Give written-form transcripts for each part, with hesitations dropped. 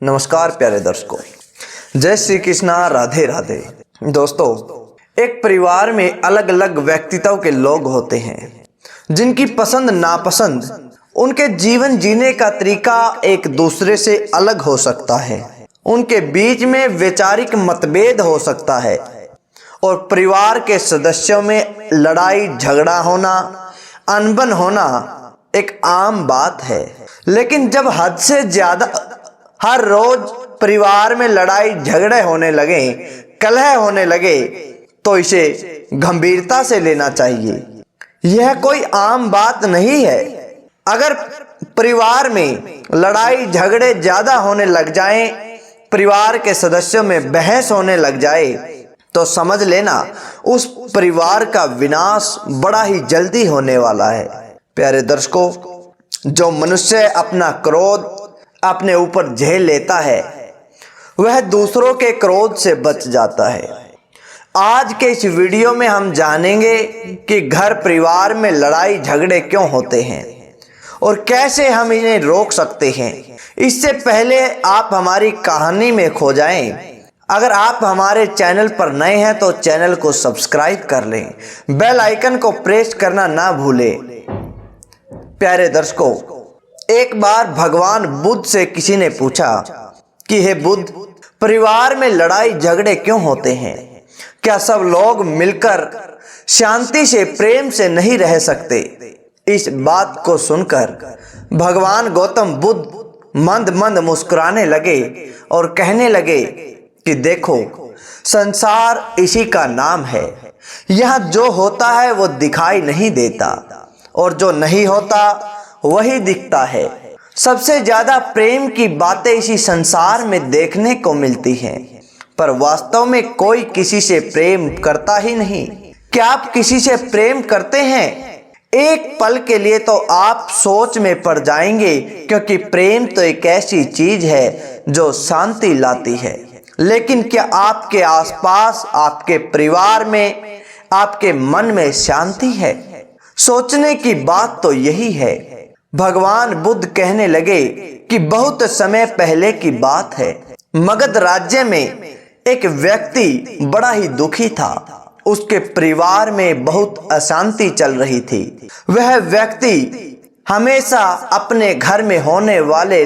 नमस्कार प्यारे दर्शकों, जय श्री कृष्णा, राधे राधे। दोस्तों, एक परिवार में अलग अलग व्यक्तित्व के लोग होते हैं जिनकी पसंद नापसंद, उनके जीवन जीने का तरीका एक दूसरे से अलग हो सकता है। उनके बीच में वैचारिक मतभेद हो सकता है और परिवार के सदस्यों में लड़ाई झगड़ा होना, अनबन होना एक आम बात है। लेकिन जब हद से ज्यादा हर रोज परिवार में लड़ाई झगड़े होने लगे, कलह होने लगे, तो इसे गंभीरता से लेना चाहिए। यह कोई आम बात नहीं है। अगर परिवार में लड़ाई झगड़े ज्यादा होने लग जाएं, परिवार के सदस्यों में बहस होने लग जाए, तो समझ लेना उस परिवार का विनाश बड़ा ही जल्दी होने वाला है। प्यारे दर्शकों, जो मनुष्य अपना क्रोध अपने ऊपर झेल लेता है, वह दूसरों के क्रोध से बच जाता है। आज के इस वीडियो में हम जानेंगे कि घर परिवार में लड़ाई झगड़े क्यों होते हैं और कैसे हम इन्हें रोक सकते हैं। इससे पहले आप हमारी कहानी में खो जाएं। अगर आप हमारे चैनल पर नए हैं तो चैनल को सब्सक्राइब कर लें, बेल आइकन को प्रेस करना ना भूलें। प्यारे दर्शकों, एक बार भगवान बुद्ध से किसी ने पूछा कि हे बुद्ध, परिवार में लड़ाई झगड़े क्यों होते हैं? क्या सब लोग मिलकर शांति से, प्रेम से नहीं रह सकते? इस बात को सुनकर भगवान गौतम बुद्ध मंद मंद मुस्कुराने लगे और कहने लगे कि देखो, संसार इसी का नाम है। यहाँ जो होता है वो दिखाई नहीं देता और जो नहीं होता वही दिखता है। सबसे ज्यादा प्रेम की बातें इसी संसार में देखने को मिलती हैं, पर वास्तव में कोई किसी से प्रेम करता ही नहीं। क्या आप किसी से प्रेम करते हैं? एक पल के लिए तो आप सोच में पड़ जाएंगे, क्योंकि प्रेम तो एक ऐसी चीज है जो शांति लाती है। लेकिन क्या आपके आसपास, आपके परिवार में, आपके मन में शांति है? सोचने की बात तो यही है। भगवान बुद्ध कहने लगे कि बहुत समय पहले की बात है। मगध राज्य में एक व्यक्ति बड़ा ही दुखी था। उसके परिवार में बहुत अशांति चल रही थी। वह व्यक्ति हमेशा अपने घर में होने वाले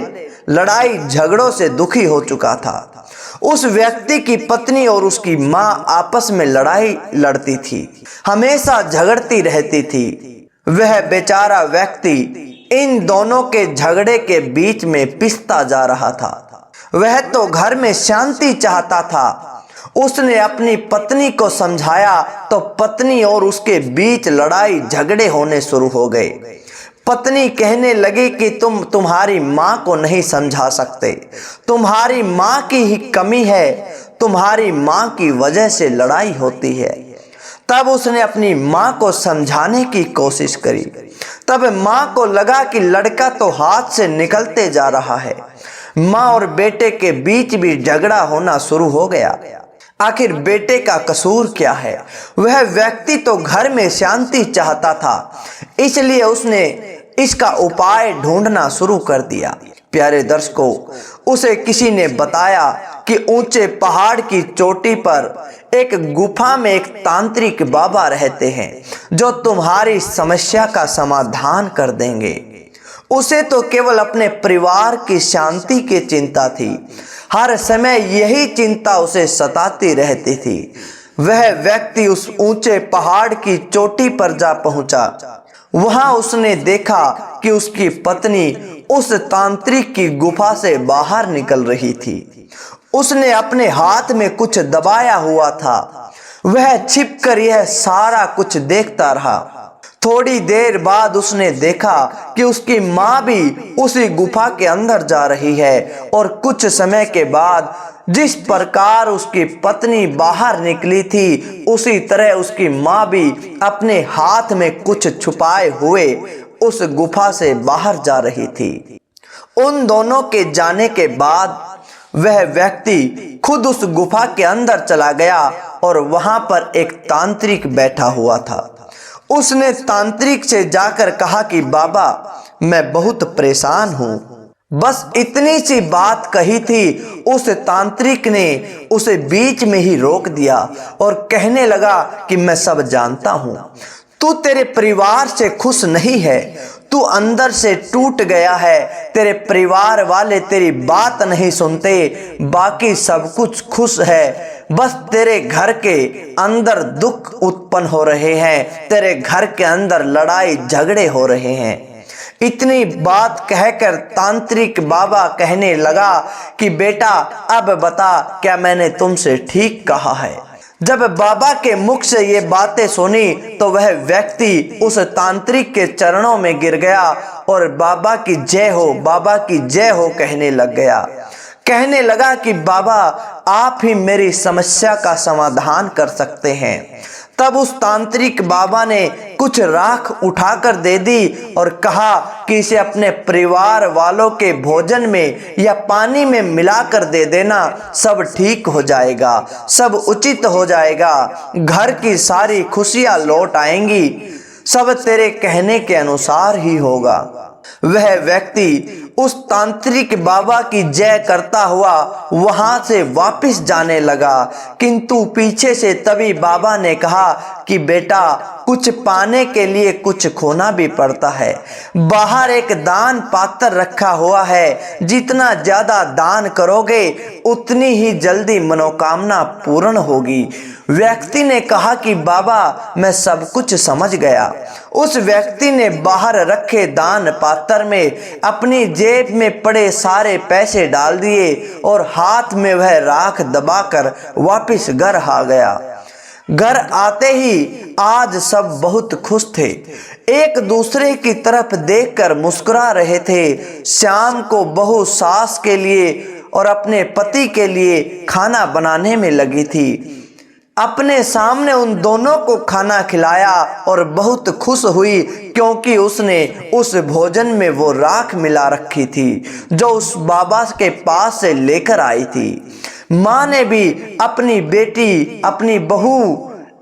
लड़ाई झगड़ों से दुखी हो चुका था। उस व्यक्ति की पत्नी और उसकी मां आपस में लड़ाई लड़ती थी, हमेशा झगड़ती रहती थी। वह बेचारा व्यक्ति इन दोनों के झगड़े के बीच में पिसता जा रहा था। वह तो घर में शांति चाहता था। उसने अपनी पत्नी को समझाया तो पत्नी और उसके बीच लड़ाई झगड़े होने शुरू हो गए। पत्नी कहने लगी कि तुम तुम्हारी माँ को नहीं समझा सकते, तुम्हारी माँ की ही कमी है, तुम्हारी माँ की वजह से लड़ाई होती है। तब उसने अपनी माँ को समझाने की कोशिश करी। तब माँ को लगा कि लड़का तो हाथ से निकलते जा रहा है। माँ और बेटे के बीच भी झगड़ा होना शुरू हो गया। आखिर बेटे का कसूर क्या है? वह व्यक्ति तो घर में शांति चाहता था, इसलिए उसने इसका उपाय ढूंढना शुरू कर दिया। प्यारे दर्शकों, उसे किसी ने बताया कि ऊंचे पहाड़ की चोटी पर एक गुफा में एक तांत्रिक बाबा रहते हैं जो तुम्हारी समस्या का समाधान कर देंगे। उसे तो केवल अपने परिवार की शांति की चिंता थी। हर समय यही चिंता उसे सताती रहती थी। वह व्यक्ति उस ऊंचे पहाड़ की चोटी पर जा पहुंचा। वहां उसने देखा कि उसकी पत्नी उस तांत्रिक की गुफा से बाहर निकल रही थी। उसने अपने हाथ में कुछ दबाया हुआ था। वह छिपकर यह सारा कुछ देखता रहा। थोड़ी देर बाद उसने देखा कि उसकी माँ भी उसी गुफा के अंदर जा रही है और कुछ समय के बाद जिस प्रकार उसकी पत्नी बाहर निकली थी, उसी तरह उसकी माँ भी अपने हाथ में कुछ छुपाए हुए उस गुफा से बाहर जा रही थी। उन दोनों के जाने के बाद वह व्यक्ति खुद उस गुफा के अंदर चला गया और वहां पर एक तांत्रिक बैठा हुआ था। उसने तांत्रिक से जाकर कहा कि बाबा, मैं बहुत परेशान हूँ, बस इतनी सी बात कही थी, उस तांत्रिक ने उसे बीच में ही रोक दिया और कहने लगा कि मैं सब जानता हूं, तू तेरे परिवार से खुश नहीं है, तू अंदर से टूट गया है, तेरे परिवार वाले तेरी बात नहीं सुनते, बाकी सब कुछ खुश है, बस तेरे घर के अंदर दुख उत्पन्न हो रहे हैं, तेरे घर के अंदर लड़ाई झगड़े हो रहे हैं। इतनी बात कहकर तांत्रिक बाबा कहने लगा कि बेटा अब बता, क्या मैंने तुमसे ठीक कहा है? जब बाबा के मुख से ये बातें सुनी तो वह व्यक्ति उस तांत्रिक के चरणों में गिर गया और बाबा की जय हो, बाबा की जय हो कहने लग गया। कहने लगा कि बाबा आप ही मेरी समस्या का समाधान कर सकते हैं। तब उस तांत्रिक बाबा ने कुछ राख उठाकर दे दी और कहा कि इसे अपने परिवार वालों के भोजन में या पानी में मिलाकर दे देना, सब ठीक हो जाएगा, सब उचित हो जाएगा, घर की सारी खुशियां लौट आएंगी, सब तेरे कहने के अनुसार ही होगा। वह व्यक्ति उस तांत्रिक बाबा की जय करता हुआ वहां से वापस जाने लगा, किंतु पीछे से तभी बाबा ने कहा कि बेटा कुछ पाने के लिए कुछ खोना भी पड़ता है, बाहर एक दान पात्र रखा हुआ है, जितना ज्यादा दान करोगे उतनी ही जल्दी मनोकामना पूर्ण होगी। व्यक्ति ने कहा कि बाबा मैं सब कुछ समझ गया। उस व्यक्ति ने बाहर रखे दान पात्र में अपनी जेब में पड़े सारे पैसे डाल दिए और हाथ में वह राख दबाकर वापस घर आ गया। घर आते ही आज सब बहुत खुश थे, एक दूसरे की तरफ देखकर मुस्कुरा रहे थे। शाम को बहू सास के लिए और अपने पति के लिए खाना बनाने में लगी थी। अपने सामने उन दोनों को खाना खिलाया और बहुत खुश हुई, क्योंकि उसने उस भोजन में वो राख मिला रखी थी जो उस बाबा के पास से लेकर आई थी। माँ ने भी अपनी बेटी, अपनी बहू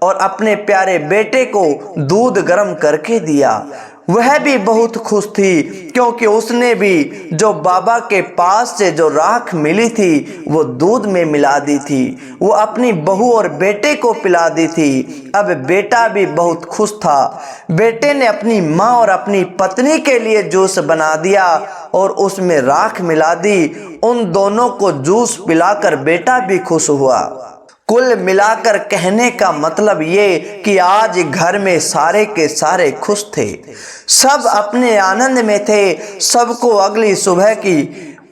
और अपने प्यारे बेटे को दूध गर्म करके दिया। वह भी बहुत खुश थी, क्योंकि उसने भी जो बाबा के पास से जो राख मिली थी वो दूध में मिला दी थी, वो अपनी बहू और बेटे को पिला दी थी। अब बेटा भी बहुत खुश था। बेटे ने अपनी माँ और अपनी पत्नी के लिए जूस बना दिया और उसमें राख मिला दी। उन दोनों को जूस पिलाकर बेटा भी खुश हुआ। कुल मिलाकर कहने का मतलब ये कि आज घर में सारे के सारे खुश थे, सब अपने आनंद में थे। सबको अगली सुबह की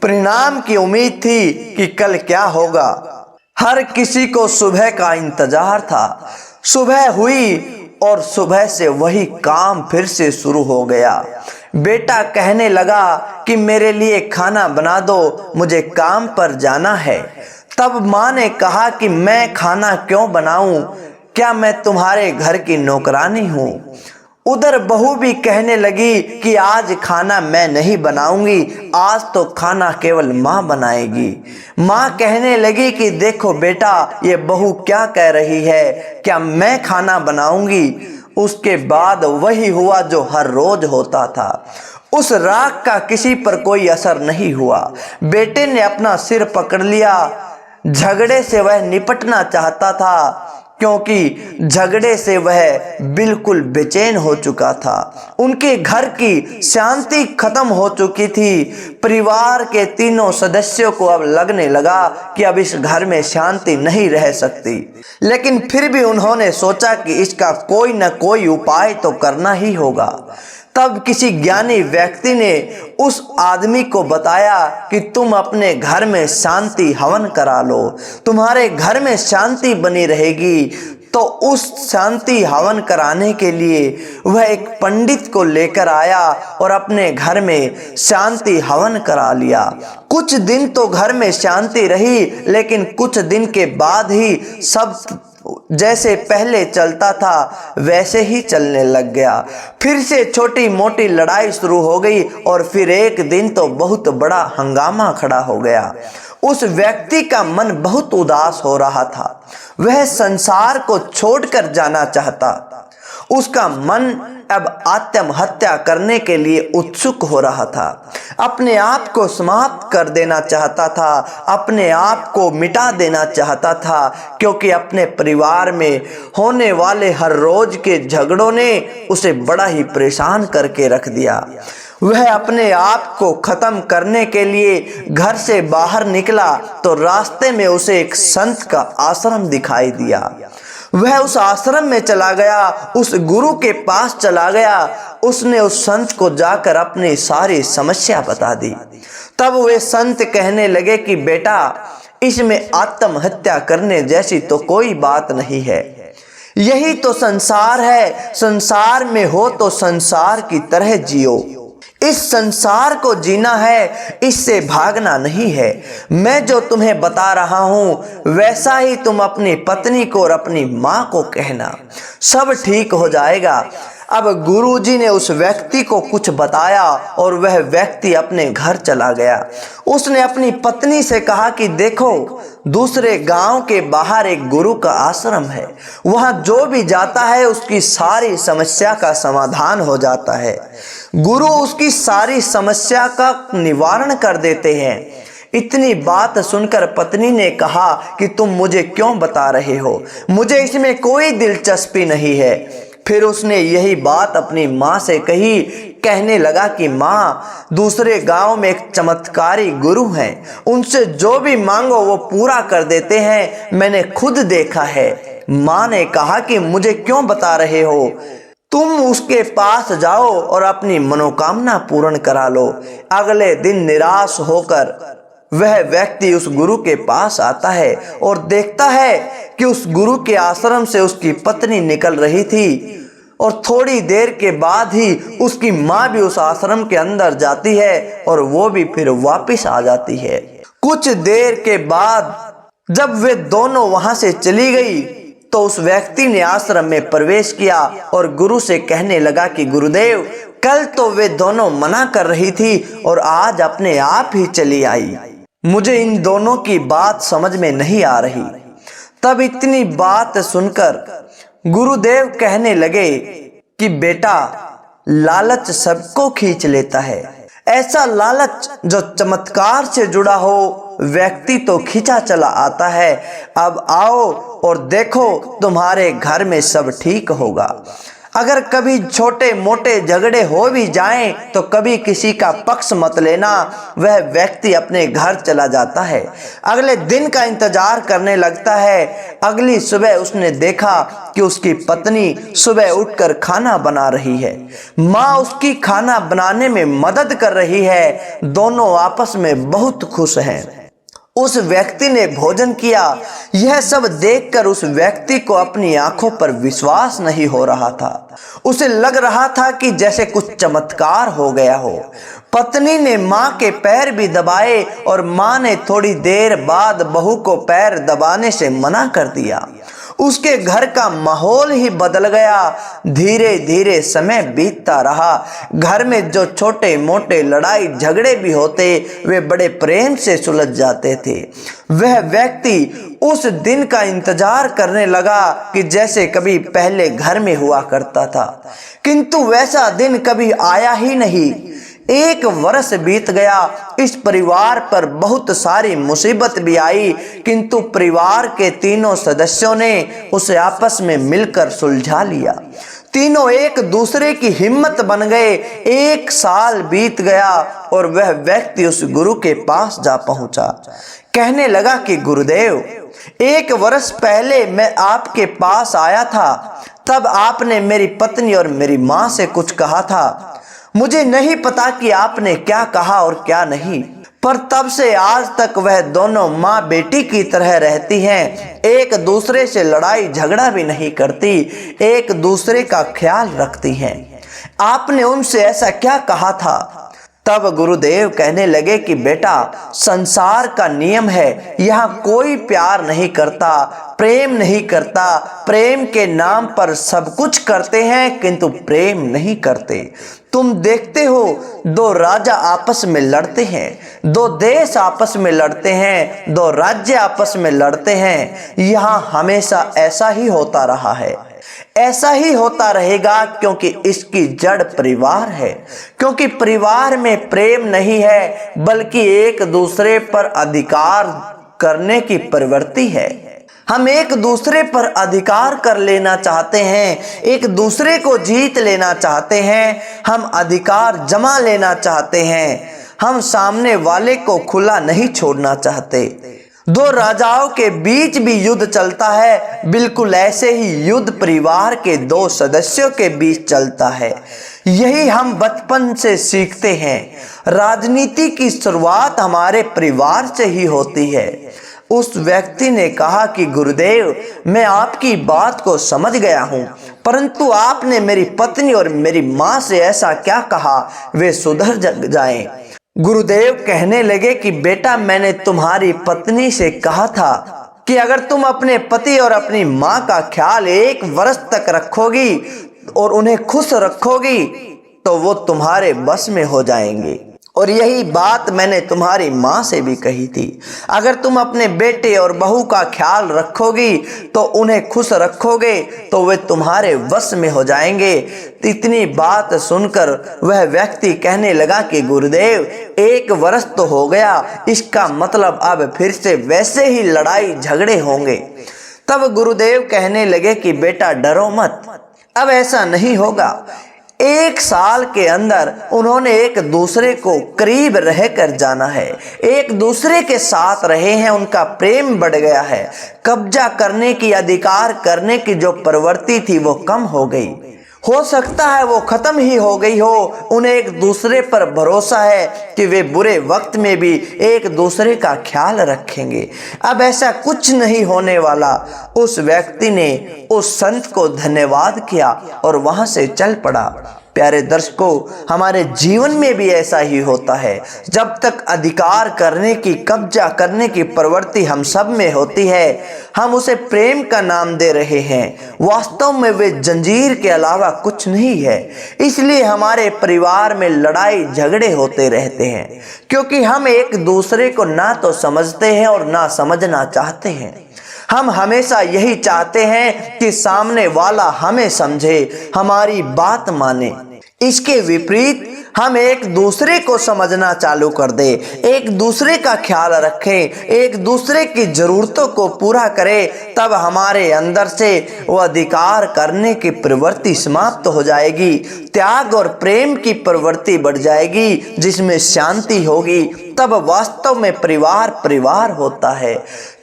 परिणाम की उम्मीद थी कि कल क्या होगा। हर किसी को सुबह का इंतजार था। सुबह हुई और सुबह से वही काम फिर से शुरू हो गया। बेटा कहने लगा कि मेरे लिए खाना बना दो, मुझे काम पर जाना है। तब माँ ने कहा कि मैं खाना क्यों बनाऊं, क्या मैं तुम्हारे घर की नौकरानी हूँ? उधर बहू भी कहने लगी कि आज खाना मैं नहीं बनाऊंगी, आज तो खाना केवल माँ बनाएगी। माँ कहने लगी कि देखो बेटा, ये बहू क्या कह रही है, क्या मैं खाना बनाऊंगी? उसके बाद वही हुआ जो हर रोज होता था। उस राख का किसी पर कोई असर नहीं हुआ। बेटे ने अपना सिर पकड़ लिया। झगड़े से वह निपटना चाहता था, क्योंकि झगड़े से वह बिल्कुल बेचैन हो चुका था। उनके घर की शांति खत्म हो चुकी थी। परिवार के तीनों सदस्यों को अब लगने लगा कि अब इस घर में शांति नहीं रह सकती, लेकिन फिर भी उन्होंने सोचा कि इसका कोई न कोई उपाय तो करना ही होगा। तब किसी ज्ञानी व्यक्ति ने उस आदमी को बताया कि तुम अपने घर में शांति हवन करा लो, तुम्हारे घर में शांति बनी रहेगी। तो उस शांति हवन कराने के लिए वह एक पंडित को लेकर आया और अपने घर में शांति हवन करा लिया। कुछ दिन तो घर में शांति रही, लेकिन कुछ दिन के बाद ही सब जैसे पहले चलता था वैसे ही चलने लग गया। फिर से छोटी मोटी लड़ाई शुरू हो गई और फिर एक दिन तो बहुत बड़ा हंगामा खड़ा हो गया। उस व्यक्ति का मन बहुत उदास हो रहा था। वह संसार को छोड़कर जाना चाहता। उसका मन अब आत्महत्या करने के लिए उत्सुक हो रहा था। अपने आप को समाप्त कर देना चाहता था, अपने आप को मिटा देना चाहता था, क्योंकि अपने परिवार में होने वाले हर रोज के झगड़ों ने उसे बड़ा ही परेशान करके रख दिया। वह अपने आप को खत्म करने के लिए घर से बाहर निकला तो रास्ते में उसे एक संत का आश्रम दिखाई दिया। वह उस आश्रम में चला गया, उस गुरु के पास चला गया। उसने उस संत को जाकर अपनी सारी समस्या बता दी। तब वे संत कहने लगे कि बेटा, इसमें आत्महत्या करने जैसी तो कोई बात नहीं है। यही तो संसार है। संसार में हो तो संसार की तरह जियो। इस संसार को जीना है, इससे भागना नहीं है। मैं जो तुम्हें बता रहा हूं वैसा ही तुम अपनी पत्नी को और अपनी मां को कहना, सब ठीक हो जाएगा। अब गुरुजी ने उस व्यक्ति को कुछ बताया और वह व्यक्ति अपने घर चला गया। उसने अपनी पत्नी से कहा कि देखो, दूसरे गांव के बाहर एक गुरु का आश्रम है, वहां जो भी जाता है उसकी सारी समस्या का समाधान हो जाता है। गुरु उसकी सारी समस्या का निवारण कर देते हैं। इतनी बात सुनकर पत्नी ने कहा कि तुम मुझे क्यों बता रहे हो, मुझे इसमें कोई दिलचस्पी नहीं है। फिर उसने यही बात अपनी माँ से कही। कहने लगा कि माँ, दूसरे गांव में एक चमत्कारी गुरु हैं, उनसे जो भी मांगो वो पूरा कर देते हैं, मैंने खुद देखा है। माँ ने कहा कि मुझे क्यों बता रहे हो, तुम उसके पास जाओ और अपनी मनोकामना पूर्ण करा लो। अगले दिन निराश होकर वह व्यक्ति उस गुरु के पास आता है और देखता है कि उस गुरु के आश्रम से उसकी पत्नी निकल रही थी और थोड़ी देर के बाद ही उसकी माँ भी उस आश्रम के अंदर जाती है और वो भी फिर वापस आ जाती है। कुछ देर के बाद जब वे दोनों वहां से चली गई तो उस व्यक्ति ने आश्रम में प्रवेश किया और गुरु से कहने लगा कि गुरुदेव, कल तो वे दोनों मना कर रही थी और आज अपने आप ही चली आई। मुझे इन दोनों की बात समझ में नहीं आ रही। तब इतनी बात सुनकर गुरुदेव कहने लगे कि बेटा, लालच सबको खींच लेता है। ऐसा लालच जो चमत्कार से जुड़ा हो व्यक्ति तो खींचा चला आता है। अब आओ और देखो, तुम्हारे घर में सब ठीक होगा। अगर कभी छोटे मोटे झगड़े हो भी जाएं तो कभी किसी का पक्ष मत लेना। वह व्यक्ति अपने घर चला जाता है, अगले दिन का इंतजार करने लगता है। अगली सुबह उसने देखा कि उसकी पत्नी सुबह उठकर खाना बना रही है, माँ उसकी खाना बनाने में मदद कर रही है, दोनों आपस में बहुत खुश हैं। उस व्यक्ति ने भोजन किया। यह सब देखकर उस व्यक्ति को अपनी आंखों पर विश्वास नहीं हो रहा था। उसे लग रहा था कि जैसे कुछ चमत्कार हो गया हो। पत्नी ने माँ के पैर भी दबाए और माँ ने थोड़ी देर बाद बहू को पैर दबाने से मना कर दिया। उसके घर का माहौल ही बदल गया। धीरे धीरे समय बीतता रहा। घर में जो छोटे मोटे लड़ाई झगड़े भी होते वे बड़े प्रेम से सुलझ जाते थे। वह व्यक्ति उस दिन का इंतजार करने लगा कि जैसे कभी पहले घर में हुआ करता था, किंतु वैसा दिन कभी आया ही नहीं। 1 वर्ष बीत गया। इस परिवार पर बहुत सारी मुसीबत भी आई, किंतु परिवार के तीनों सदस्यों ने उसे आपस में मिलकर सुलझा लिया। तीनों एक दूसरे की हिम्मत बन गए। 1 साल बीत गया और वह व्यक्ति उस गुरु के पास जा पहुंचा। कहने लगा कि गुरुदेव, 1 वर्ष पहले मैं आपके पास आया था, तब आपने मेरी पत्नी और मेरी माँ से कुछ कहा था। मुझे नहीं पता कि आपने क्या कहा और क्या नहीं, पर तब से आज तक वह दोनों माँ बेटी की तरह रहती हैं। एक दूसरे से लड़ाई झगड़ा भी नहीं करती, एक दूसरे का ख्याल रखती हैं। आपने उनसे ऐसा क्या कहा था? तब गुरुदेव कहने लगे कि बेटा, संसार का नियम है, यहाँ कोई प्यार नहीं करता, प्रेम नहीं करता। प्रेम के नाम पर सब कुछ करते हैं किंतु प्रेम नहीं करते। तुम देखते हो 2 राजा आपस में लड़ते हैं, 2 देश आपस में लड़ते हैं, 2 राज्य आपस में लड़ते हैं। यहाँ हमेशा ऐसा ही होता रहा है। ऐसा ही होता रहेगा क्योंकि इसकी जड़ परिवार है। क्योंकि परिवार में प्रेम नहीं है बल्कि एक दूसरे पर अधिकार करने की प्रवृत्ति है। हम एक दूसरे पर अधिकार कर लेना चाहते हैं, एक दूसरे को जीत लेना चाहते हैं, हम अधिकार जमा लेना चाहते हैं, हम सामने वाले को खुला नहीं छोड़ना चाहते। दो राजाओं के बीच भी युद्ध चलता है, बिल्कुल ऐसे ही युद्ध परिवार के दो सदस्यों के बीच चलता है। यही हम बचपन से सीखते हैं। राजनीति की शुरुआत हमारे परिवार से ही होती है। उस व्यक्ति ने कहा कि गुरुदेव, मैं आपकी बात को समझ गया हूँ, परंतु आपने मेरी पत्नी और मेरी माँ से ऐसा क्या कहा वे सुधर जाएं। गुरुदेव कहने लगे कि बेटा, मैंने तुम्हारी पत्नी से कहा था कि अगर तुम अपने पति और अपनी माँ का ख्याल 1 वर्ष तक रखोगी और उन्हें खुश रखोगी तो वो तुम्हारे बस में हो जाएंगे। और यही बात मैंने तुम्हारी माँ से भी कही थी। अगर तुम अपने बेटे और बहू का ख्याल रखोगी तो उन्हें खुश रखोगे तो वे तुम्हारे वश में हो जाएंगे। इतनी बात सुनकर वह व्यक्ति कहने लगा कि गुरुदेव, 1 वर्ष तो हो गया, इसका मतलब अब फिर से वैसे ही लड़ाई झगड़े होंगे। तब गुरुदेव कहने लगे कि बेटा डरो मत, अब ऐसा नहीं होगा। 1 साल के अंदर उन्होंने एक दूसरे को करीब रहकर जाना है, एक दूसरे के साथ रहे हैं, उनका प्रेम बढ़ गया है। कब्जा करने की, अधिकार करने की जो प्रवृत्ति थी वो कम हो गई, हो सकता है वो खत्म ही हो गई हो। उन्हें एक दूसरे पर भरोसा है कि वे बुरे वक्त में भी एक दूसरे का ख्याल रखेंगे। अब ऐसा कुछ नहीं होने वाला। उस व्यक्ति ने उस संत को धन्यवाद किया और वहां से चल पड़ा। प्यारे दर्शकों, हमारे जीवन में भी ऐसा ही होता है। जब तक अधिकार करने की, कब्जा करने की प्रवृत्ति हम सब में होती है, हम उसे प्रेम का नाम दे रहे हैं। वास्तव में वे जंजीर के अलावा कुछ नहीं है। इसलिए हमारे परिवार में लड़ाई झगड़े होते रहते हैं, क्योंकि हम एक दूसरे को ना तो समझते हैं और ना समझना चाहते हैं। हम हमेशा यही चाहते हैं कि सामने वाला हमें समझे, हमारी बात माने। इसके विपरीत हम एक दूसरे को समझना चालू कर दे, एक दूसरे का ख्याल रखें, एक दूसरे की जरूरतों को पूरा करें, तब हमारे अंदर से वो अधिकार करने की प्रवृत्ति समाप्त हो जाएगी। त्याग और प्रेम की प्रवृत्ति बढ़ जाएगी, जिसमें शांति होगी। तब वास्तव में परिवार परिवार होता है,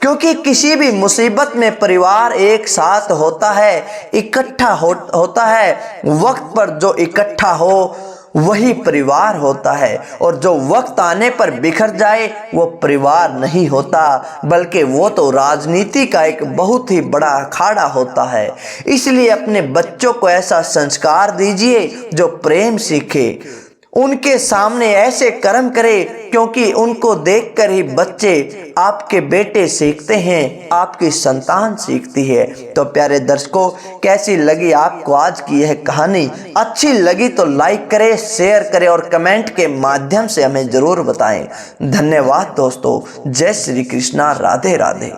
क्योंकि किसी भी मुसीबत में परिवार एक साथ होता है, इकट्ठा होता है। वक्त पर जो इकट्ठा हो वही परिवार होता है, और जो वक्त आने पर बिखर जाए वो परिवार नहीं होता, बल्कि वो तो राजनीति का एक बहुत ही बड़ा अखाड़ा होता है। इसलिए अपने बच्चों को ऐसा संस्कार दीजिए जो प्रेम सीखे, उनके सामने ऐसे कर्म करे, क्योंकि उनको देखकर ही बच्चे, आपके बेटे सीखते हैं, आपकी संतान सीखती है। तो प्यारे दर्शकों, कैसी लगी आपको आज की यह कहानी? अच्छी लगी तो लाइक करें, शेयर करें और कमेंट के माध्यम से हमें जरूर बताएं। धन्यवाद दोस्तों। जय श्री कृष्णा। राधे राधे।